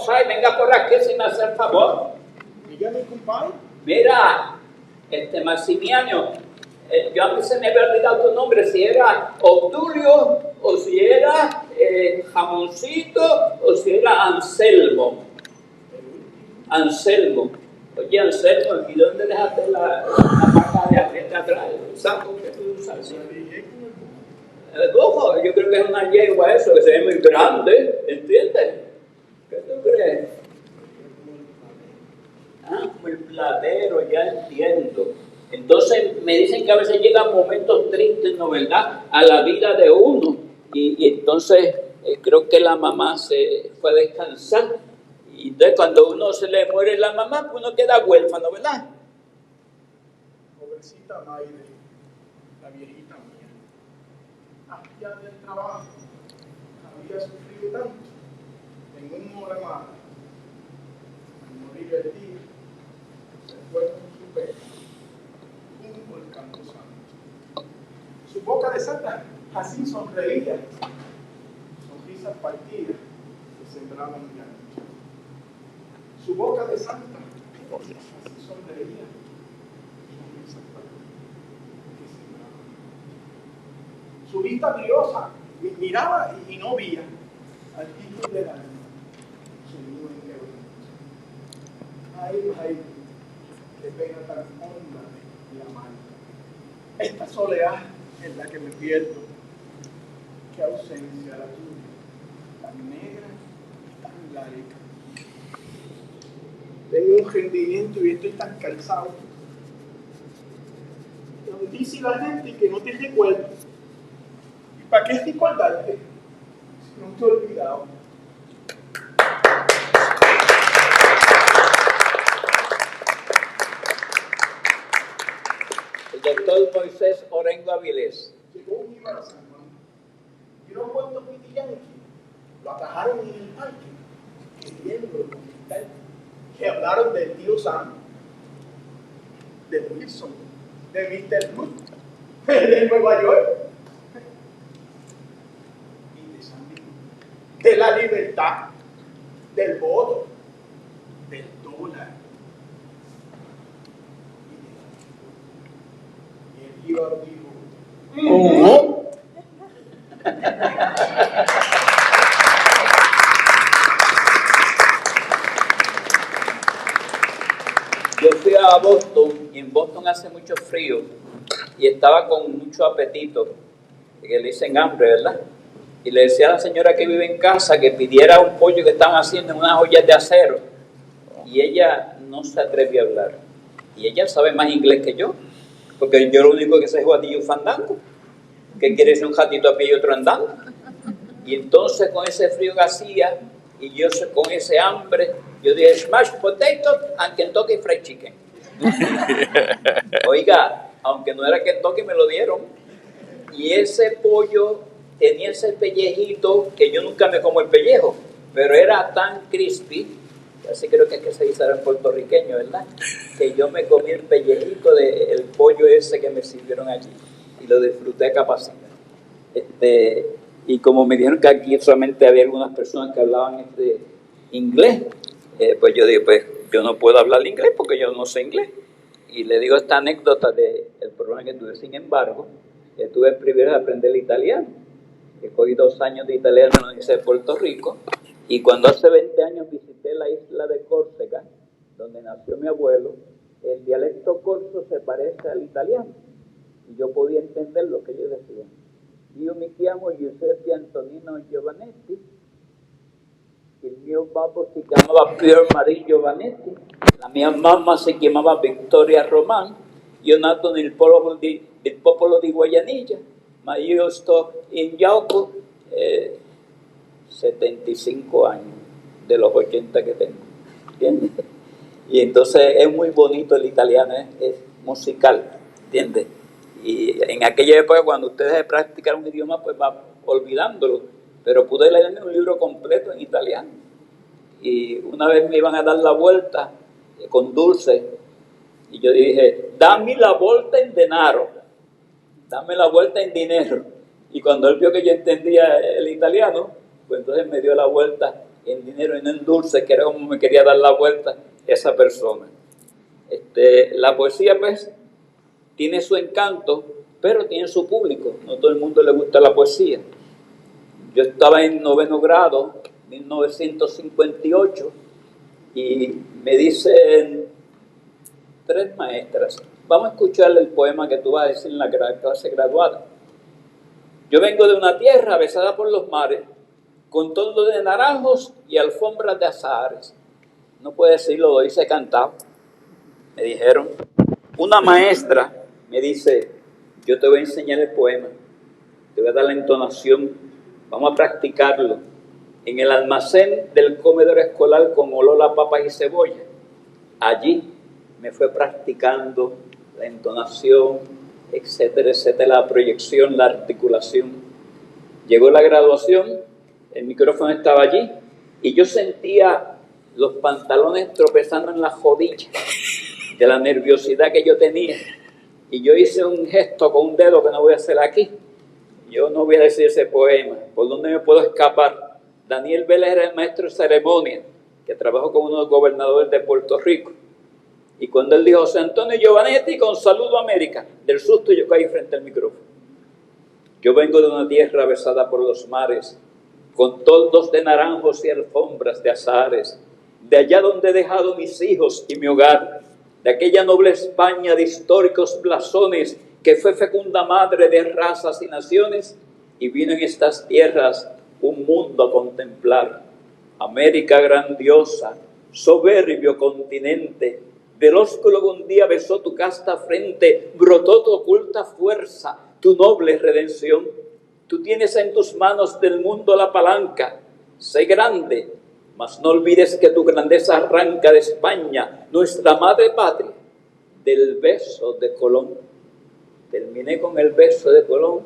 pasar y venga por aquí si me hace el favor. Dígame, compadre. Mira, Maximiano, yo a mí se me había olvidado tu nombre, si era Obdulio, o si era Jamoncito, o si era Anselmo. Anselmo. Oye, Anselmo, ¿y dónde dejaste la paca de aquí atrás? El saco que tú usas. El bojo, yo creo que es una yegua eso, que se ve muy grande, ¿entiendes? ¿Qué tú crees? Como el platero, ya entiendo. Entonces me dicen que a veces llegan momentos tristes, ¿no verdad?, a la vida de uno. Y entonces creo que la mamá se fue a descansar. Y entonces cuando uno se le muere la mamá, pues uno queda huérfano, ¿verdad? Pobrecita Mayre, la viejita mía. Ya del trabajo había sufrido tanto. En un hora más, al morir el día, se fue con su pelo, rumbo al Campo Santo. Su boca de santa así sonreía, sonrisas partidas que sembraban llanto. Su boca de santa así sonreía, sonrisas partidas que sembraban llanto. Su vista briosa miraba y no veía al hijo del alma, sumido en quebranto. Ay, qué pena tan honda y amarga. Esta soledad en la que me pierdo, qué ausencia la tuya, tan negra y tan larga. Tengo un rendimiento y estoy tan cansado. Tan dice la gente que no te recuerdo. ¿Y para qué recordarte si no te he olvidado? El doctor Moisés Orengo Avilés. Llegó un Jíbaro a San Juan y unos cuantos pitiyanquis lo atajaron en el parque, queriéndolo conquistar, que hablaron del tío Sam, de Wilson, de Mr. Ruth, de Nueva York y de San Miguel, de la libertad, del voto, del dólar y el Jíbaro dijo: Yo fui a Boston y en Boston hace mucho frío y estaba con mucho apetito, que le dicen hambre, ¿verdad? Y le decía a la señora que vive en casa que pidiera un pollo que estaban haciendo en unas ollas de acero y ella no se atrevió a hablar. Y ella sabe más inglés que yo, porque yo lo único que sé es guatillo fandango, que quiere decir un ratito a pie y otro andando. Y entonces con ese frío que hacía y yo con ese hambre, yo dije smashed potato and Kentucky Fried Chicken. Oiga, aunque no era Kentucky, me lo dieron. Y ese pollo tenía ese pellejito, que yo nunca me como el pellejo, pero era tan crispy, así creo que es que se dice en puertorriqueño, ¿verdad?, que yo me comí el pellejito del pollo ese que me sirvieron allí y lo disfruté a capacidad. Y como me dijeron que aquí solamente había algunas personas que hablaban inglés, pues yo digo, pues yo no puedo hablar inglés porque yo no sé inglés. Y le digo esta anécdota del programa que tuve. Sin embargo, tuve el privilegio de aprender el italiano. Cogí 2 años de italiano en la Universidad de Puerto Rico. Y cuando hace 20 años visité la isla de Córcega, donde nació mi abuelo, el dialecto corso se parece al italiano. Y yo podía entender lo que ellos decían. Io mi chiamo Giuseppe Antonino Giovanetti, il mio babbo si chiamava Pier Marie Giovanetti, la mia mamma si chiamava Vittoria Román, io nato nel popolo di Guayanilla, ma io sto in Yauco 75 años de los 80 que tengo, ¿entiendes? Y entonces es muy bonito el italiano, es musical, ¿entiendes? Y en aquella época, cuando usted deja de practicar un idioma, pues va olvidándolo. Pero pude leer un libro completo en italiano. Y una vez me iban a dar la vuelta con dulce. Y yo dije, dame la vuelta en denaro. Dame la vuelta en dinero. Y cuando él vio que yo entendía el italiano, pues entonces me dio la vuelta en dinero y no en dulces, que era como me quería dar la vuelta esa persona. La poesía, pues, tiene su encanto, pero tiene su público. No todo el mundo le gusta la poesía. Yo estaba en 9º grado, 1958, y me dicen 3 maestras: vamos a escuchar el poema que tú vas a decir en la clase graduada. Yo vengo de una tierra besada por los mares, con toldo de naranjos y alfombras de azahares. No puedo decirlo, lo hice cantado. Me dijeron. Una maestra me dice: yo te voy a enseñar el poema, te voy a dar la entonación, vamos a practicarlo en el almacén del comedor escolar con olor a papas y cebolla. Allí me fue practicando la entonación, etcétera, etcétera, la proyección, la articulación. Llegó la graduación, el micrófono estaba allí y yo sentía los pantalones tropezando en las rodillas de la nerviosidad que yo tenía. Y yo hice un gesto con un dedo que no voy a hacer aquí. Yo no voy a decir ese poema. ¿Por dónde me puedo escapar? Daniel Vélez era el maestro de ceremonia, que trabajó con uno de los gobernadores de Puerto Rico. Y cuando él dijo: José Antonio Giovanetti, con saludo a América, del susto yo caí frente al micrófono. Yo vengo de una tierra besada por los mares, con toldos de naranjos y alfombras de azahares, de allá donde he dejado mis hijos y mi hogar, de aquella noble España de históricos blasones, que fue fecunda madre de razas y naciones, y vino en estas tierras un mundo a contemplar. América grandiosa, soberbio continente, del ósculo que un día besó tu casta frente, brotó tu oculta fuerza, tu noble redención. Tú tienes en tus manos del mundo la palanca. Sé grande, mas no olvides que tu grandeza arranca de España, nuestra madre patria, del beso de Colón. Terminé con el beso de Colón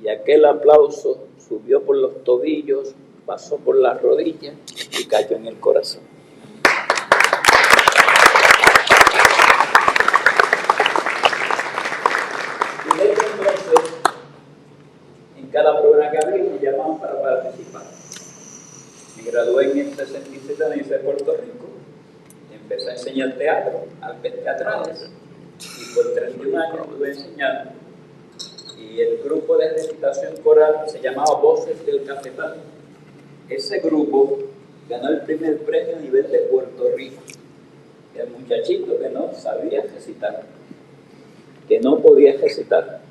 y aquel aplauso subió por los tobillos, pasó por las rodillas y cayó en el corazón. Y desde entonces, en cada programa que había me llamaban para participar. Me gradué en el 67 en de Puerto Rico, empecé a enseñar teatro, artes teatrales, y por 31 años estuve enseñando. Y el grupo de recitación coral se llamaba Voces del Cafetal. Ese grupo ganó el primer premio a nivel de Puerto Rico. Y el muchachito que no sabía recitar, que no podía recitar.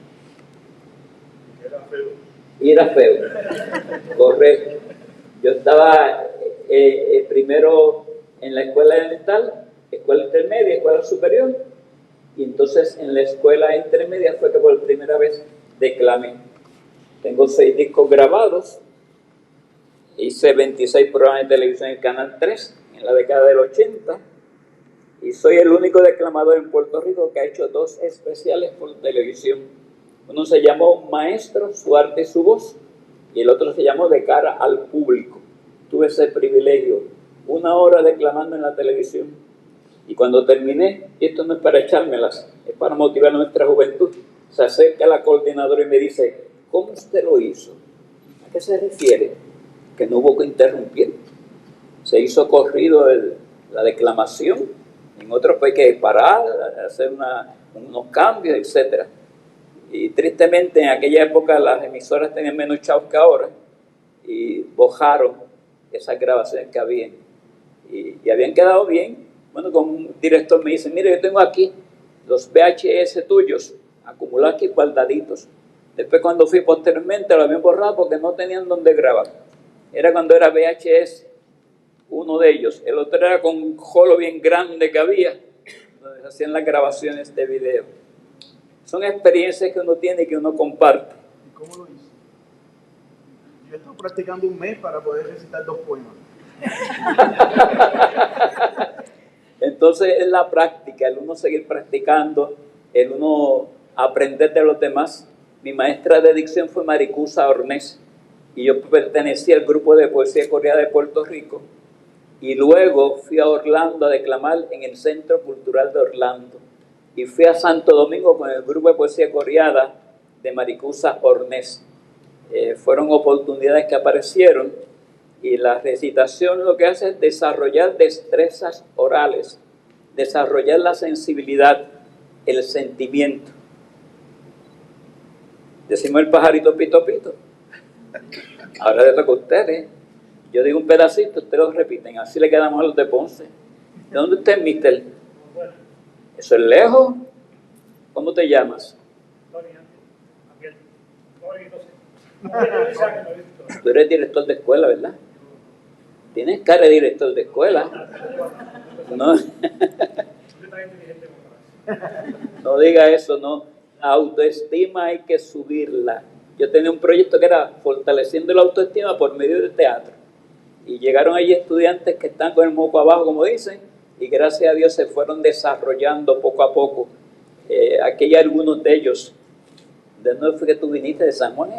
Era feo. Y era feo, correcto. Yo estaba primero en la escuela elemental, escuela intermedia, escuela superior, y entonces en la escuela intermedia fue que por primera vez declamé. Tengo 6 discos grabados, hice 26 programas de televisión en el Canal 3 en la década del 80, y soy el único declamador en Puerto Rico que ha hecho 2 especiales por televisión. Uno se llamó Maestro, su arte y su voz, y el otro se llamó De cara al público. Tuve ese privilegio, 1 hora declamando en la televisión. Y cuando terminé, y esto no es para echármelas, es para motivar a nuestra juventud, se acerca la coordinadora y me dice: ¿cómo usted lo hizo? ¿A qué se refiere? Que no hubo que interrumpir. Se hizo corrido la declamación, en otros hay que parar, hacer unos cambios, etc. Y tristemente en aquella época las emisoras tenían menos chavos que ahora y bojaron esas grabaciones que habían. Y habían quedado bien. Bueno, como un director me dice: mire, yo tengo aquí los VHS tuyos, acumulados aquí guardaditos. Después cuando fui posteriormente lo habían borrado porque no tenían dónde grabar. Era cuando era VHS, uno de ellos. El otro era con un jolo bien grande que había, donde se hacían las grabaciones de video. Son experiencias que uno tiene y que uno comparte. ¿Y cómo lo hizo? Yo he estado practicando 1 mes para poder recitar 2 poemas. Entonces es la práctica, el uno seguir practicando, el uno aprender de los demás. Mi maestra de dicción fue Maricusa Ornés y yo pertenecía al grupo de poesía coreana de Puerto Rico, y luego fui a Orlando a declamar en el Centro Cultural de Orlando, y fui a Santo Domingo con el grupo de poesía coreana de Maricusa Ornés. Fueron oportunidades que aparecieron, Y la recitación lo que hace es desarrollar destrezas orales, desarrollar la sensibilidad, el sentimiento. Decimos el pajarito pito pito. Ahora le toca a ustedes. Yo digo un pedacito, ustedes lo repiten. Así le quedamos a los de Ponce. ¿De dónde usted es, mister? ¿Eso es lejos? ¿Cómo te llamas? Tú eres director de escuela, ¿verdad? Tienes cara de director de escuela. No, no diga eso, no. La autoestima hay que subirla. Yo tenía un proyecto que era fortaleciendo la autoestima por medio del teatro. Y llegaron allí estudiantes que están con el moco abajo, como dicen, y gracias a Dios se fueron desarrollando poco a poco. Aquí hay algunos de ellos. ¿De dónde fue que tú viniste? ¿De San Juan?